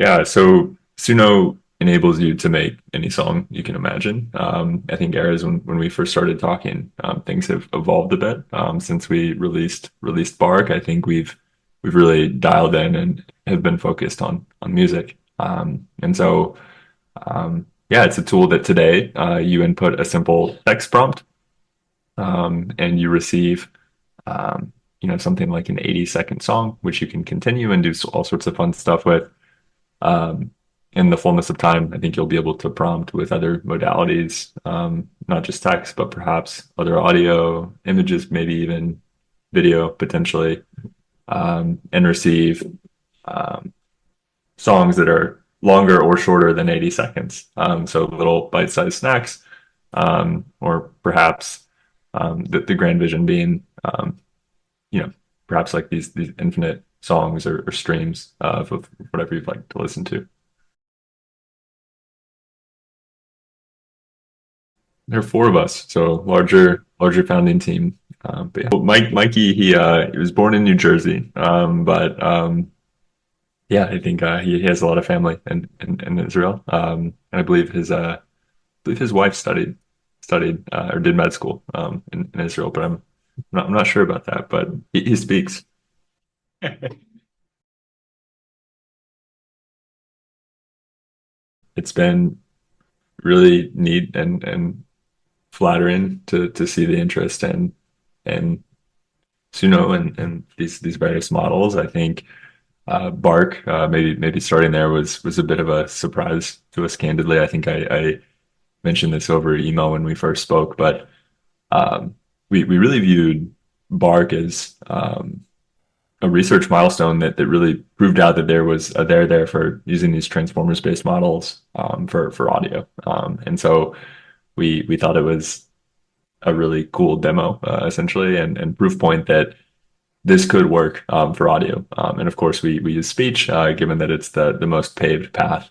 Yeah, so Suno enables you to make any song you can imagine. I think eras when we first started talking, things have evolved a bit since we released Bark. I think we've really dialed in and have been focused on music. And so yeah, it's a tool that today you input a simple text prompt and you receive something like an 80-second song, which you can continue and do all sorts of fun stuff with. Um, in the fullness of time, I think you'll be able to prompt with other modalities, not just text, but perhaps other audio, images, maybe even video potentially, and receive um, songs that are longer or shorter than 80 seconds. So little bite-sized snacks, or perhaps the grand vision being, perhaps like these infinite songs or streams of whatever you'd like to listen to. There are four of us, so larger founding team. But yeah. Mikey, he was born in New Jersey, but yeah, I think he has a lot of family in Israel, and I believe his wife studied or did med school in Israel, but I'm not sure about that, but he speaks. It's been really neat and flattering to see the interest in Suno and these various models. I think Bark, maybe starting there was a bit of a surprise to us, candidly. I think I mentioned this over email when we first spoke, but we really viewed Bark as a research milestone that really proved out that there was a there for using these transformers based models for audio, and so we thought it was a really cool demo, essentially, and proof point that this could work for audio. And of course, we use speech, given that it's the most paved path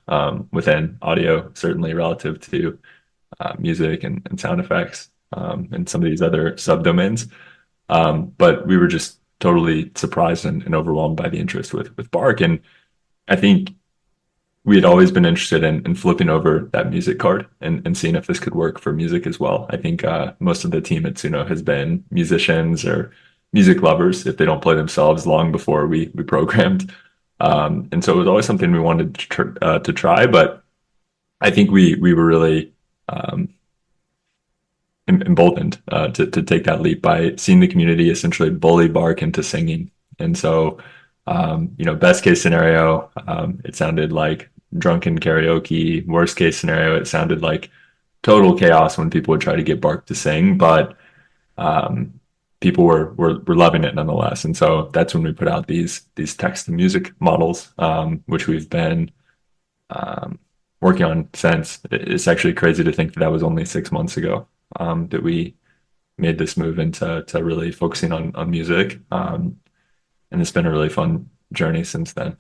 within audio, certainly relative to music and sound effects and some of these other subdomains. But we were just totally surprised and overwhelmed by the interest with Bark. And I think we had always been interested in flipping over that music card and seeing if this could work for music as well. I think most of the team at Suno has been musicians or music lovers if they don't play themselves long before we programmed. And so it was always something we wanted to try, but I think we were really emboldened to take that leap by seeing the community essentially bully Bark into singing. And so, best case scenario, it sounded like drunken karaoke. Worst case scenario, it sounded like total chaos when people would try to get Bark to sing, but people were loving it nonetheless. And so that's when we put out these text to music models, which we've been working on since. It's actually crazy to think that was only 6 months ago that we made this move into really focusing on music. And it's been a really fun journey since then.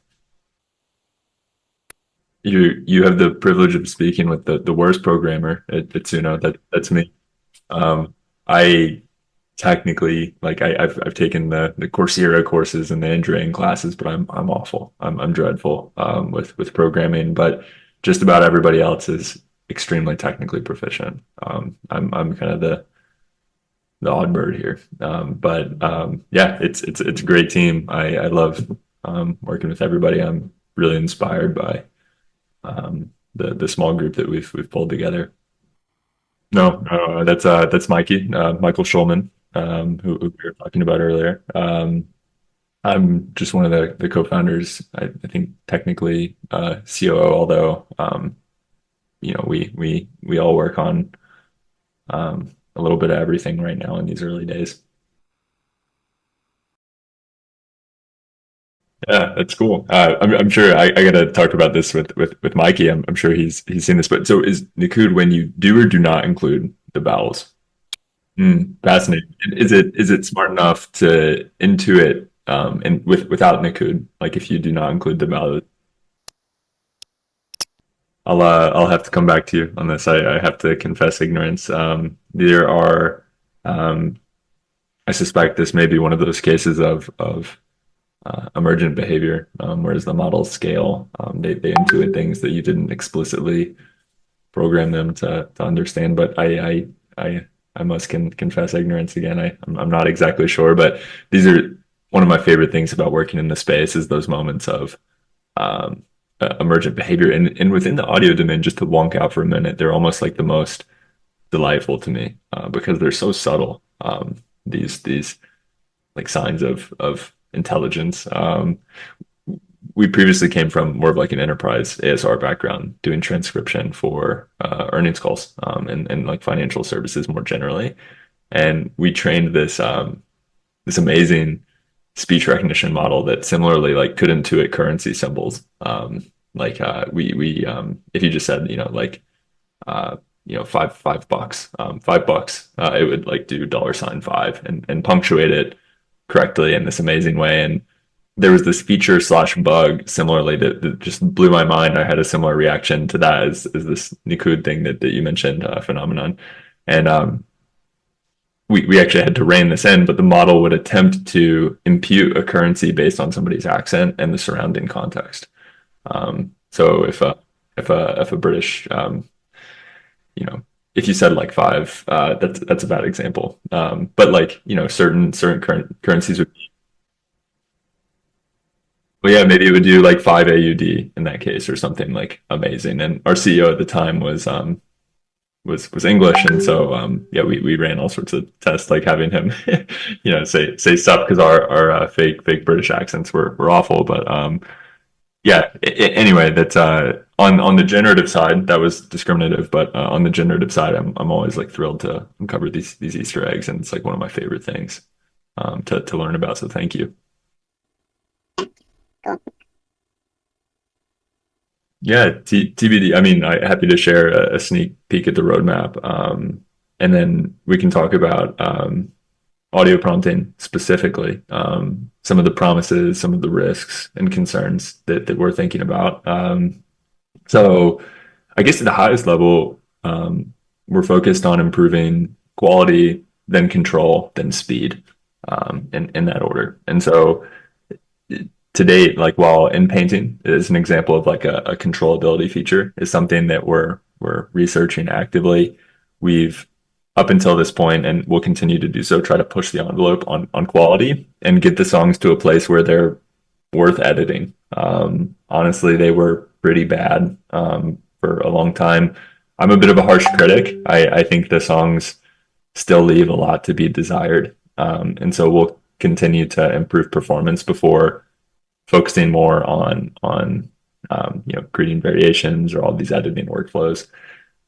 You have the privilege of speaking with the worst programmer at Suno. That's me. I technically I've taken the Coursera courses and the engineering classes, but I'm awful. I'm dreadful with programming. But just about everybody else is extremely technically proficient. I'm kind of the odd bird here. But yeah, it's a great team. I love working with everybody. I'm really inspired by the small group that we've pulled together. No, that's Mikey, Michael Schulman, who we were talking about earlier. I'm just one of the co-founders. I think technically COO, although we all work on a little bit of everything right now in these early days. Yeah, that's cool. I'm sure I got to talk about this with Mikey. I'm sure he's seen this. But so is Nikud when you do or do not include the vowels? Fascinating. Is it smart enough to intuit and without Nikud? Like if you do not include the vowels, I'll have to come back to you on this. I have to confess ignorance. There are I suspect this may be one of those cases of emergent behavior, whereas the models scale. They intuit things that you didn't explicitly program them to understand. But I must confess ignorance again. I'm not exactly sure, but these are one of my favorite things about working in the space is those moments of emergent behavior. And within the audio domain, just to wonk out for a minute, they're almost like the most delightful to me because they're so subtle. These like signs of intelligence. We previously came from more of like an enterprise ASR background, doing transcription for earnings calls and like financial services more generally. And we trained this amazing speech recognition model that similarly like could intuit currency symbols. We if you just said $5, $5, it would like do $5 and punctuate it correctly in this amazing way. And there was this feature slash bug similarly that just blew my mind. I had a similar reaction to that as this Nikud thing that you mentioned, phenomenon. And we actually had to rein this in, but the model would attempt to impute a currency based on somebody's accent and the surrounding context. So if a British, if you said like five, that's a bad example. But like, certain currencies would, well, yeah, maybe it would do like 5 AUD in that case or something like amazing. And our CEO at the time was English, and so yeah, we ran all sorts of tests, like having him, say stuff because our fake British accents were awful. But yeah, anyway, that's on the generative side that was discriminative, but on the generative side, I'm always like thrilled to uncover these Easter eggs, and it's like one of my favorite things to learn about. So thank you. Yeah, TBD. I mean, I'm happy to share a sneak peek at the roadmap, and then we can talk about audio prompting specifically, some of the promises, some of the risks and concerns that we're thinking about. So, I guess at the highest level, we're focused on improving quality, then control, then speed, in that order. And so to date, like while in painting is an example of like a controllability feature, is something that we're researching actively. We've up until this point, and we'll continue to do so, try to push the envelope on quality and get the songs to a place where they're worth editing. Honestly, they were pretty bad for a long time. I'm a bit of a harsh critic. I think the songs still leave a lot to be desired, and so we'll continue to improve performance before focusing more on creating variations or all these editing workflows.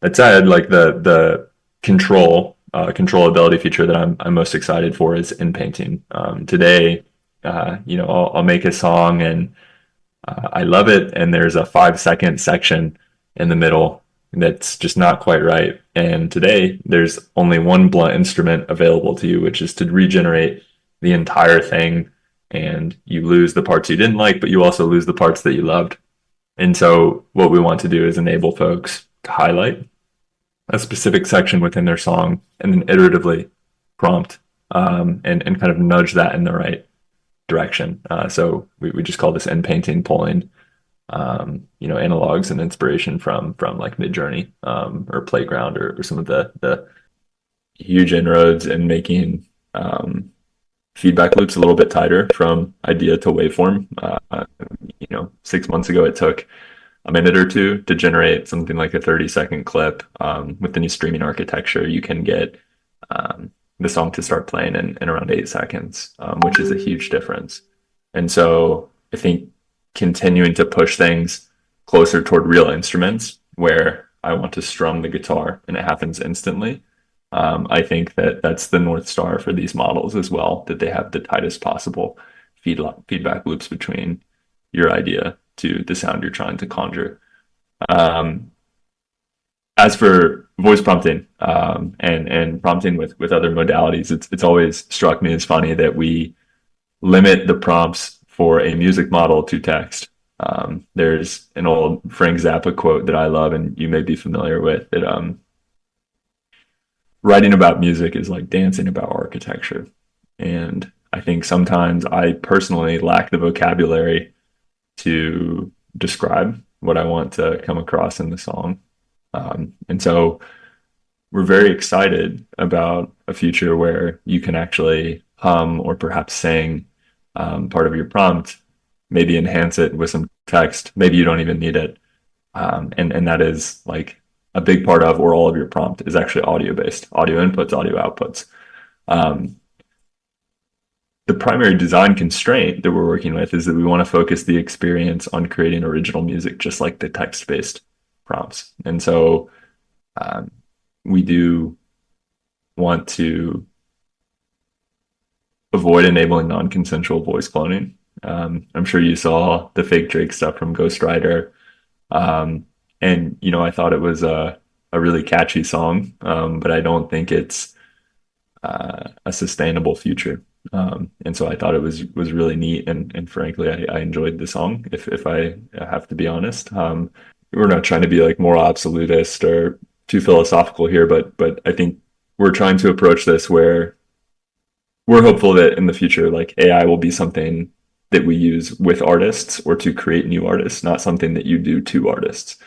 That said, like the controllability feature that I'm most excited for is in painting. Today, I'll make a song and I love it, and there's a 5 second section in the middle that's just not quite right. And today, there's only one blunt instrument available to you, which is to regenerate the entire thing, and you lose the parts you didn't like, but you also lose the parts that you loved. And so what we want to do is enable folks to highlight a specific section within their song and then iteratively prompt and kind of nudge that in the right direction. So we just call this end painting, pulling analogs and inspiration from like Midjourney or Playground or some of the huge inroads in making feedback loops a little bit tighter from idea to waveform. 6 months ago, it took a minute or two to generate something like a 30-second clip. With the new streaming architecture, you can get the song to start playing in around 8 seconds, which is a huge difference. And so I think continuing to push things closer toward real instruments where I want to strum the guitar and it happens instantly. I think that's the North Star for these models as well, that they have the tightest possible feedback loops between your idea to the sound you're trying to conjure. As for voice prompting and prompting with other modalities, it's always struck me as funny that we limit the prompts for a music model to text. There's an old Frank Zappa quote that I love, and you may be familiar with, that writing about music is like dancing about architecture. And I think sometimes I personally lack the vocabulary to describe what I want to come across in the song. And so we're very excited about a future where you can actually hum or perhaps sing part of your prompt, maybe enhance it with some text. Maybe you don't even need it. And that is like a big part of, or all of your prompt is actually audio based, audio inputs, audio outputs. Um, the primary design constraint that we're working with is that we want to focus the experience on creating original music, just like the text-based prompts. And so um, we do want to avoid enabling non-consensual voice cloning. I'm sure you saw the fake Drake stuff from Ghostwriter. And, you know, I thought it was a really catchy song, but I don't think it's a sustainable future. And so I thought it was really neat, and frankly, I enjoyed the song. If I have to be honest, we're not trying to be like more absolutist or too philosophical here, but I think we're trying to approach this where we're hopeful that in the future, like AI will be something that we use with artists or to create new artists, not something that you do to artists.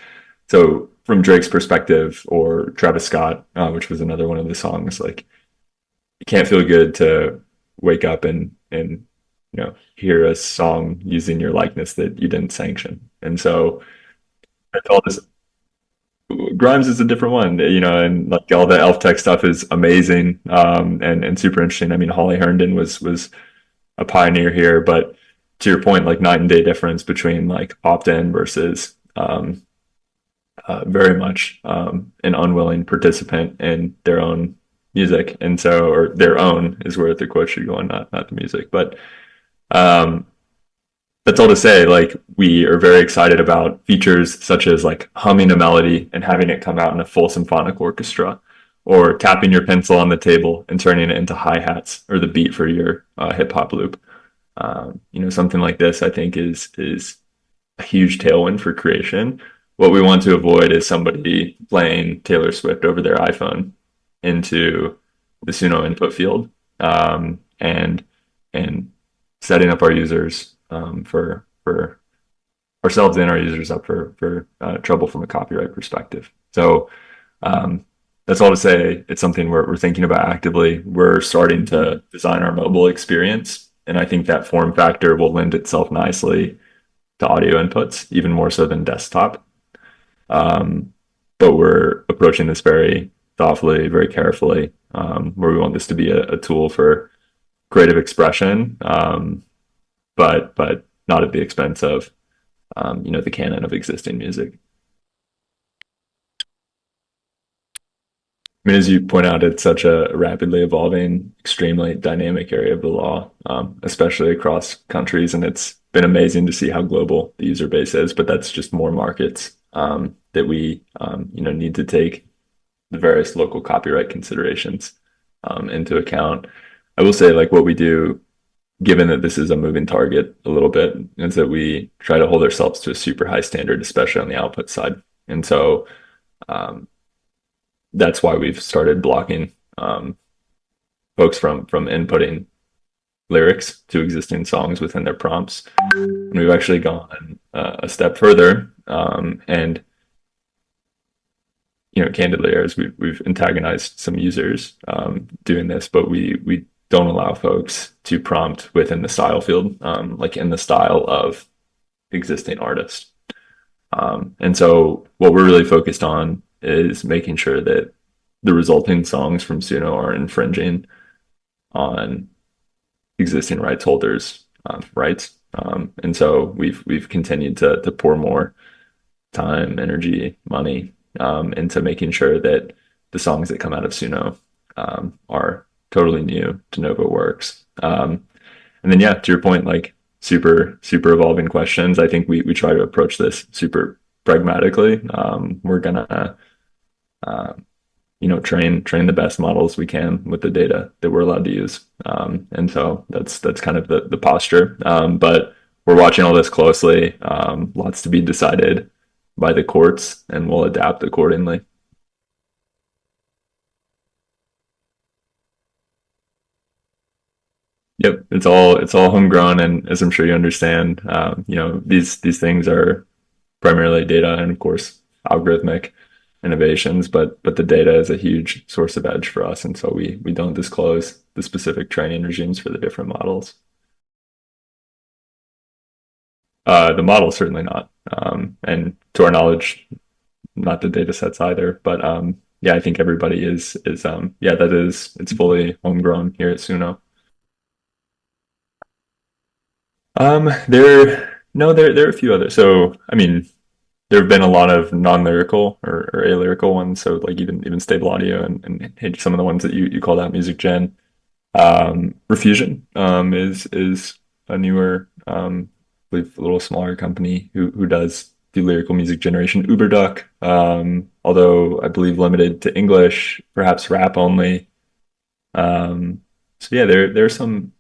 So from Drake's perspective, or Travis Scott, which was another one of the songs, like it can't feel good to wake up and hear a song using your likeness that you didn't sanction. And so all this Grimes is a different one, you know, and like all the elf tech stuff is amazing, and super interesting. I mean, Holly Herndon was a pioneer here, but to your point, like night and day difference between like opt-in versus very much an unwilling participant in their own music. And so, or their own is where the quote should go on, not the music. But um, that's all to say, like, we are very excited about features such as like humming a melody and having it come out in a full symphonic orchestra, or tapping your pencil on the table and turning it into hi-hats or the beat for your hip hop loop. You know, something like this, I think, is a huge tailwind for creation. What we want to avoid is somebody playing Taylor Swift over their iPhone into the Suno input field, and setting up our users for ourselves and our users up for trouble from a copyright perspective. So that's all to say, it's something we're thinking about actively. We're starting to design our mobile experience, and I think that form factor will lend itself nicely to audio inputs, even more so than desktop. But we're approaching this very thoughtfully, very carefully, where we want this to be a tool for creative expression, but not at the expense of the canon of existing music. I mean, as you point out, it's such a rapidly evolving, extremely dynamic area of the law, especially across countries. And it's been amazing to see how global the user base is, but that's just more markets that we need to take the various local copyright considerations into account. I will say, like, what we do, given that this is a moving target a little bit, is that we try to hold ourselves to a super high standard, especially on the output side. And so that's why we've started blocking folks from inputting lyrics to existing songs within their prompts. And we've actually gone a step further, and candidly, as we've antagonized some users doing this, but we don't allow folks to prompt within the style field, like in the style of existing artists. And so what we're really focused on is making sure that the resulting songs from Suno are infringing on existing rights holders' rights. And so we've continued to pour more time, energy, money into making sure that the songs that come out of Suno are totally new, de novo works. And then, yeah, to your point, like super evolving questions. I think we try to approach this super pragmatically. We're gonna train the best models we can with the data that we're allowed to use. And so that's kind of the posture. But we're watching all this closely. Lots to be decided by the courts, and we'll adapt accordingly. Yep, it's all homegrown, and as I'm sure you understand, these things are primarily data and of course algorithmic innovations, but the data is a huge source of edge for us, and so we don't disclose the specific training regimes for the different models. The model certainly not, and to our knowledge, not the data sets either. But yeah, I think everybody is yeah, that is it's fully homegrown here at Suno. There no there are a few others. So I mean, there have been a lot of non-lyrical or alyrical ones. So like even stable audio and some of the ones that you called out music gen. Refusion is a newer, I believe a little smaller company who does do lyrical music generation. Uberduck, although I believe limited to English, perhaps rap only. So yeah, there are some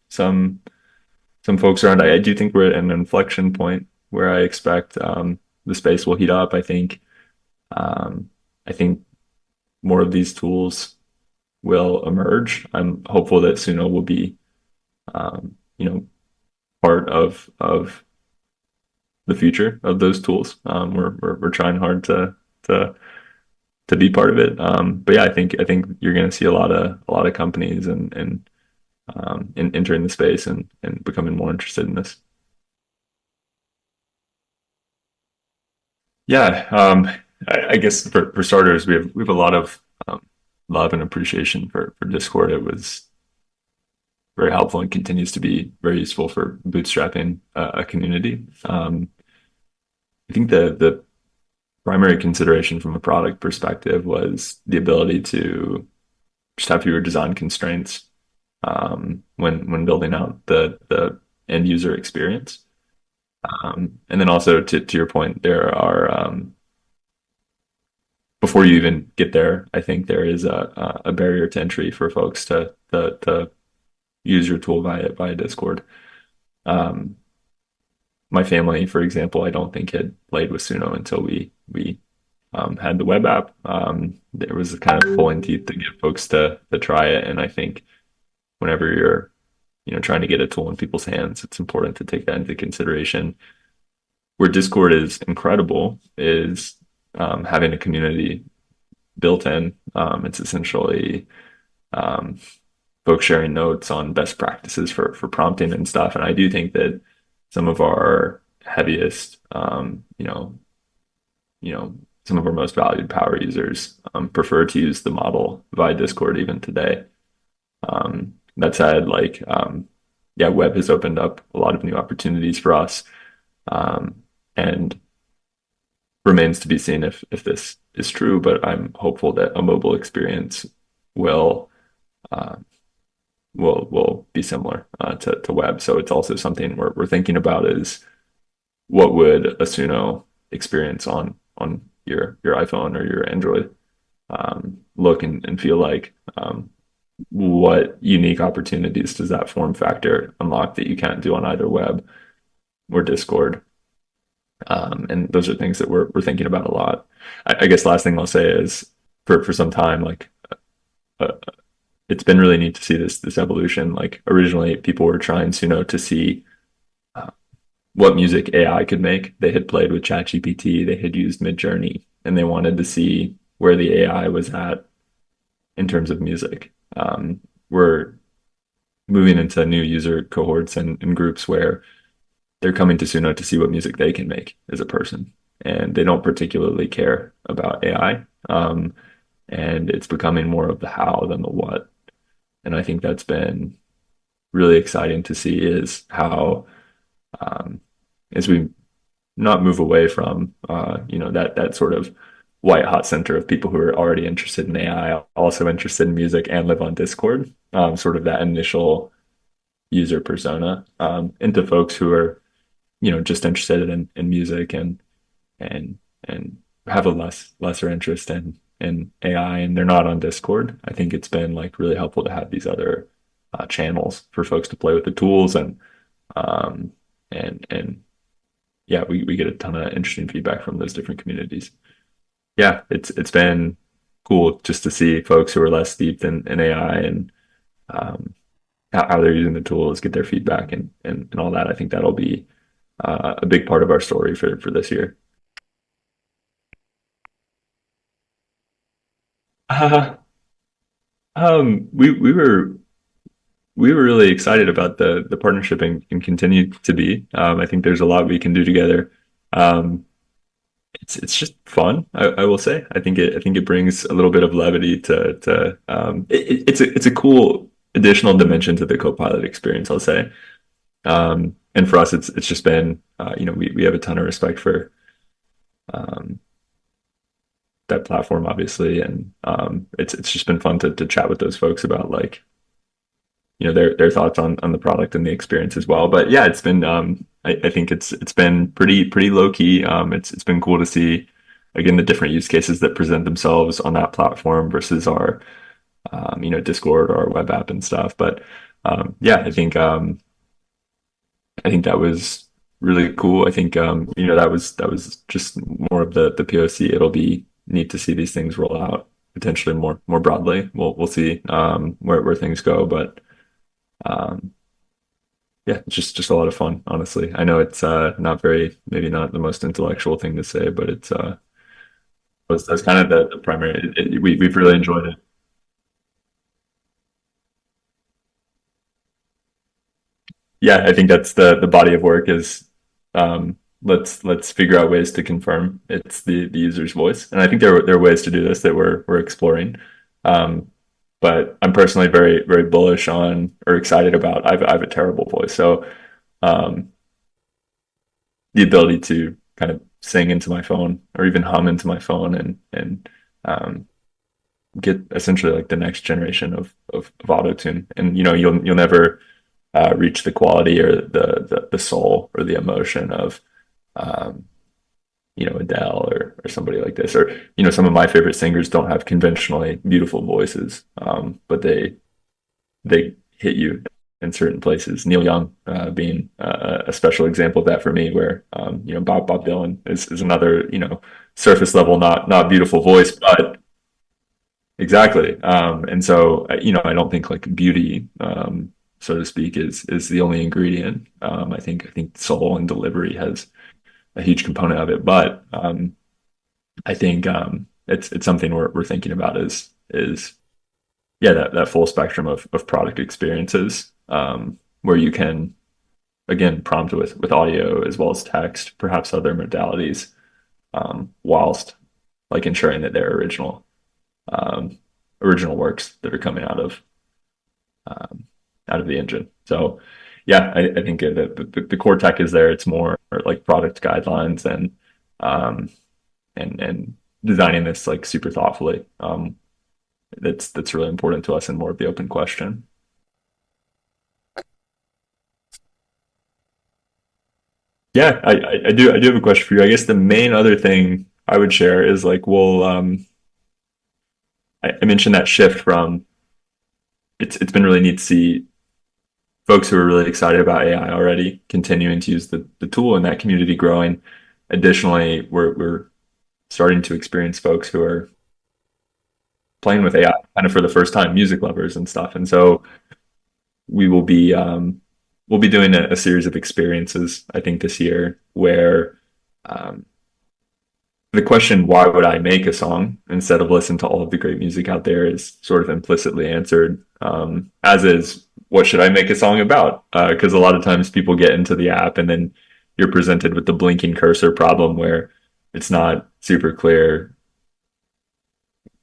folks around. I do think we're at an inflection point where I expect the space will heat up. I think more of these tools will emerge. I'm hopeful that Suno will be you know part of the future of those tools. We're trying hard to to be part of it. But yeah, I think you're going to see a lot of companies and entering the space and becoming more interested in this. Yeah, I guess for starters, we have a lot of love and appreciation for Discord. It was very helpful and continues to be very useful for bootstrapping a community. I think the primary consideration from a product perspective was the ability to just have fewer design constraints when building out the end user experience. And then also to your point, there are before you even get there, I think there is a barrier to entry for folks to use your tool via Discord. Um, my family, for example, I don't think had played with Suno until we had the web app. There was a kind of pulling teeth to get folks to try it, and I think whenever you're trying to get a tool in people's hands, it's important to take that into consideration. Where Discord is incredible is having a community built in. It's essentially um, folks sharing notes on best practices for prompting and stuff. And I do think that some of our heaviest, some of our most valued power users prefer to use the model via Discord even today. That said, yeah, web has opened up a lot of new opportunities for us, and remains to be seen if this is true. But I'm hopeful that a mobile experience will uh, will be similar to web. So it's also something we're thinking about is what would a Suno experience on your iPhone or your Android look and feel like? What unique opportunities does that form factor unlock that you can't do on either web or Discord? And those are things that we're thinking about a lot. I guess last thing I'll say is for some time, uh, it's been really neat to see this evolution. Like originally, people were trying Suno to see uh, what music AI could make. They had played with ChatGPT, they had used Midjourney, and they wanted to see where the AI was at in terms of music. We're moving into new user cohorts and groups where they're coming to Suno to see what music they can make as a person, and they don't particularly care about AI. And it's becoming more of the how than the what. And I think that's been really exciting to see is how um, as we not move away from that sort of white hot center of people who are already interested in AI, also interested in music and live on Discord, sort of that initial user persona, into folks who are just interested in music and have a lesser interest in AI, and they're not on Discord. I think it's been like really helpful to have these other channels for folks to play with the tools um, and yeah, we get a ton of interesting feedback from those different communities. Yeah, it's been cool just to see folks who are less steeped in AI and um, how they're using the tools, get their feedback, and all that. I think that'll be a big part of our story for this year. Uh, we were really excited about the partnership and continue to be. I think there's a lot we can do together. Um, it's just fun. I will say. I think it brings a little bit of levity it's a cool additional dimension to the Copilot experience. I'll say. And for us, it's just been we have a ton of respect for um, that platform, obviously, and it's just been fun to chat with those folks about like their thoughts on the product and the experience as well. But yeah, it's been I think it's been pretty low key. It's been cool to see again the different use cases that present themselves on that platform versus our Discord or our web app and stuff. But yeah, I think that was really cool. I think that was just more of the POC. It'll be neat to see these things roll out potentially more broadly. We'll see where things go, but um, yeah, it's just a lot of fun. Honestly, I know it's not very maybe not the most intellectual thing to say, but that's kind of the primary. We've really enjoyed it. Yeah, I think that's the body of work is let's figure out ways to confirm it's the user's voice, and I think there are ways to do this that we're exploring. Um, but I'm personally very bullish on or excited about. I have a terrible voice, so um, the ability to kind of sing into my phone or even hum into my phone and um, get essentially like the next generation of auto tune, and you'll never reach the quality or the soul or the emotion of um, Adele or somebody like this. Or some of my favorite singers don't have conventionally beautiful voices, but they hit you in certain places. Neil Young being a special example of that for me, where Bob Dylan is another surface level, not beautiful voice, but exactly. And so I don't think like beauty, so to speak, is the only ingredient. I think soul and delivery has a huge component of it, but I think it's something we're thinking about is yeah, that full spectrum of product experiences, where you can again prompt with audio as well as text, perhaps other modalities, whilst like ensuring that they're um, original works that are coming um, out of the engine. So yeah, I think the core tech is there. It's more like product guidelines um, and designing this like super thoughtfully. That's really important to us and more of the open question. Yeah, I do have a question for you. I guess the main other thing I would share is like, well, I mentioned that shift from it's been really neat to see folks who are really excited about AI already continuing to use the tool and that community growing. Additionally, we're starting to experience folks who are playing with AI kind of for the first time, music lovers and stuff. And so we will be we'll be doing a series of experiences, I think, this year where um, the question, why would I make a song instead of listen to all of the great music out there, is sort of implicitly answered, as is, what should I make a song about? Because a lot of times people get into the app and then you're presented with the blinking cursor problem where it's not super clear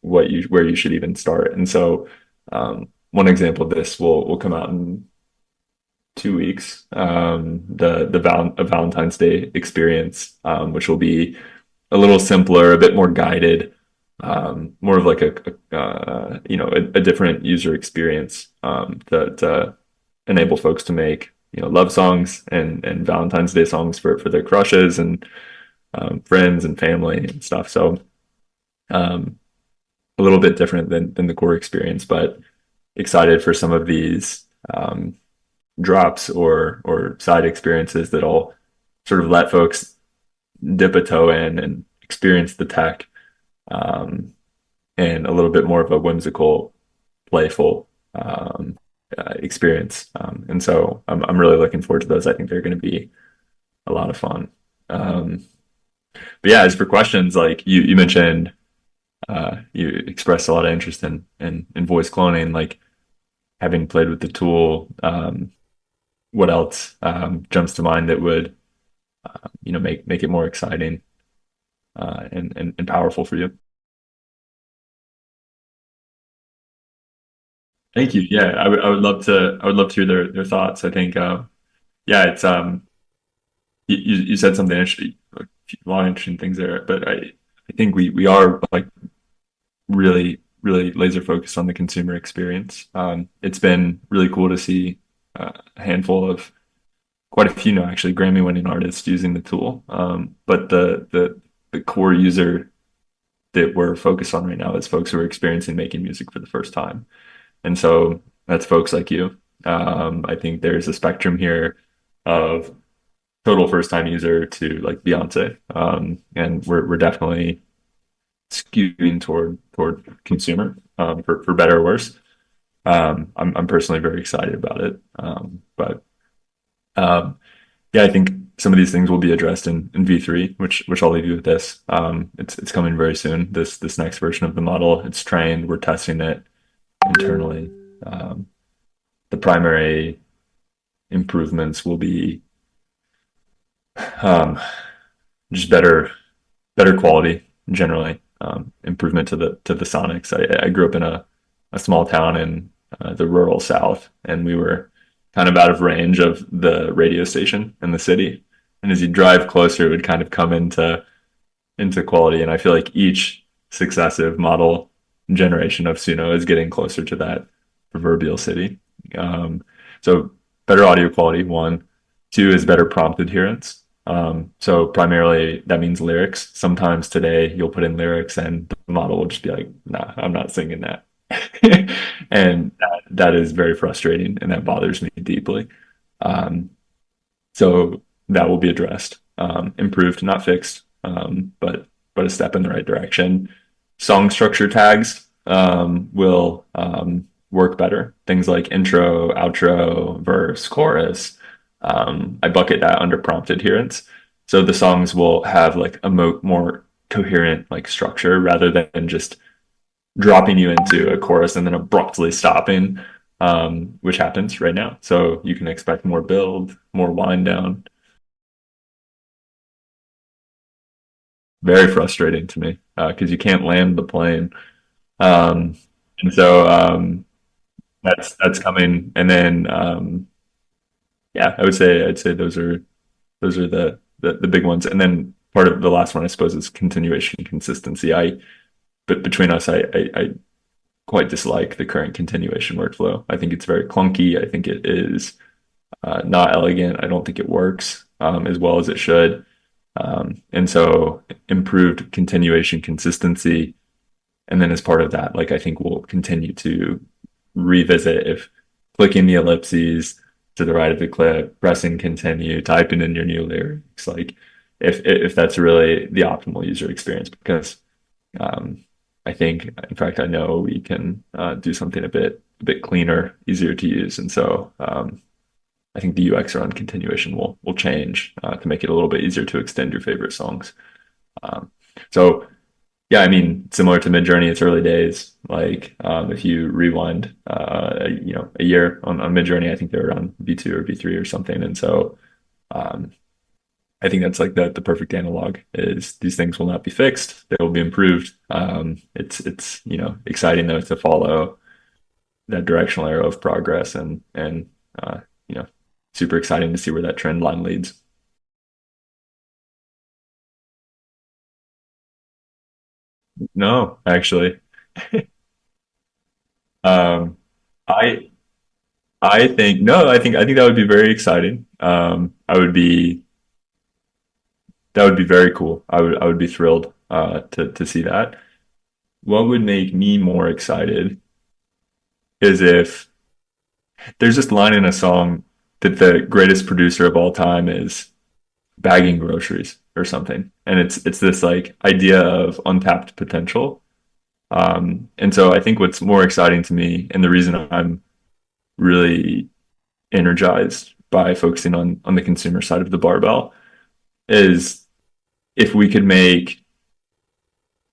where you should even start. And so one example of this will come out in 2 weeks. A Valentine's Day experience, which will be a little simpler, a bit more guided, more of like a different user experience, to enable folks to make love songs and Valentine's Day songs for their crushes and friends and family and stuff. So um, a little bit different than the core experience, but excited for some of these drops or side experiences that'll sort of let folks dip a toe in and experience the tech, um, and a little bit more of a whimsical, playful, experience. And so I'm really looking forward to those. I think they're going to be a lot of fun. But yeah, as for questions, like you mentioned, you expressed a lot of interest in voice cloning, like having played with the tool. What else jumps to mind that would make it more exciting and powerful for you? Thank you. Yeah, I would love to hear their thoughts. I think yeah, it's you said something interesting, a lot of interesting things there, but I think we are like really laser focused on the consumer experience. It's been really cool to see a handful of quite a few now actually Grammy winning artists using the tool. But the core user that we're focused on right now is folks who are experiencing making music for the first time. And so that's folks like you. I think there's a spectrum here of total first time user to like Beyonce. And we're definitely skewing toward consumer, for better or worse. I'm personally very excited about it. But yeah, I think some of these things will be addressed in V3, which I'll leave you with this. It's coming very soon. This next version of the model, it's trained. We're testing it internally. Um, the primary improvements will be um, just better quality generally. Improvement to the sonics. I grew up in a small town in the rural South, and we were kind of out of range of the radio station in the city. And as you drive closer, it would kind of come into quality. And I feel like each successive model generation of Suno is getting closer to that proverbial city. Um, so better audio quality, one. Two is better prompt adherence. So primarily that means lyrics. Sometimes today you'll put in lyrics and the model will just be like, nah, I'm not singing that. And that is very frustrating and that bothers me deeply. Um, so that will be addressed, improved, not fixed, but a step in the right direction. Song structure tags will work better. Things like intro, outro, verse, chorus. I bucket that under prompt adherence. So the songs will have like a more coherent like structure rather than just dropping you into a chorus and then abruptly stopping, which happens right now. So you can expect more build, more wind down. Very frustrating to me because you can't land the plane. Um, and so that's coming. And then yeah, I'd say those are the big ones. And then part of the last one, I suppose, is continuation consistency. But between us, I quite dislike the current continuation workflow. I think it's very clunky. I think it is not elegant. I don't think it works as well as it should. And so improved continuation consistency. And then as part of that, like I think we'll continue to revisit if clicking the ellipses to the right of the clip, pressing continue, typing in your new lyrics, like if that's really the optimal user experience, because um, I think, in fact, I know we can do something a bit cleaner, easier to use, and so I think the UX around continuation will change to make it a little bit easier to extend your favorite songs. Um, so yeah, I mean, similar to Midjourney, it's early days. Like if you rewind, a year on Midjourney, I think they're around V2 or V3 or something, and so um, I think that's like the perfect analog is these things will not be fixed. They will be improved. It's exciting though to follow that directional arrow of progress and uh, you know super exciting to see where that trend line leads. No, actually, um, I I think no, I think that would be very exciting. That would be very cool. I would be thrilled to see that. What would make me more excited is if there's this line in a song that the greatest producer of all time is bagging groceries or something, and it's this like idea of untapped potential. And so I think what's more exciting to me, and the reason I'm really energized by focusing on the consumer side of the barbell is if we could make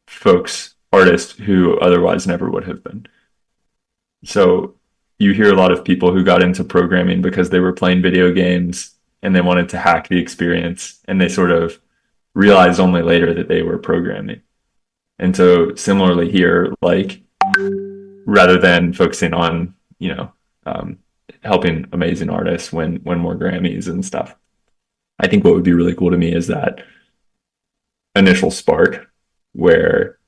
folks artists who otherwise never would have been. So you hear a lot of people who got into programming because they were playing video games and they wanted to hack the experience, and they sort of realized only later that they were programming. And so similarly here, like rather than focusing on, helping amazing artists win more Grammys and stuff, I think what would be really cool to me is that initial spark where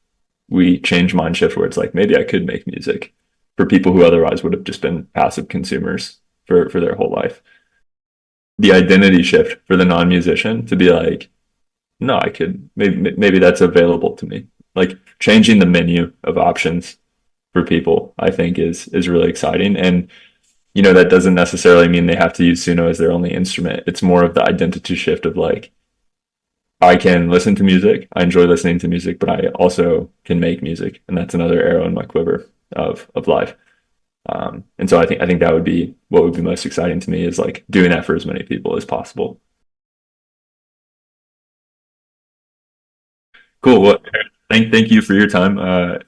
we change mind shift, where it's like, maybe I could make music for people who otherwise would have just been passive consumers for their whole life. The identity shift for the non-musician to be like, no, I could, maybe that's available to me. Like changing the menu of options for people, I think is really exciting. And, that doesn't necessarily mean they have to use Suno as their only instrument. It's more of the identity shift of like, I can listen to music. I enjoy listening to music, but I also can make music. And that's another arrow in my quiver of life. And so I think that would be what would be most exciting to me, is like doing that for as many people as possible. Cool. Well, thank you for your time.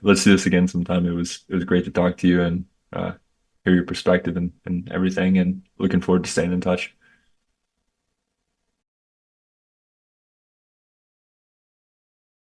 Let's do this again sometime. It was great to talk to you and hear your perspective and everything, and looking forward to staying in touch.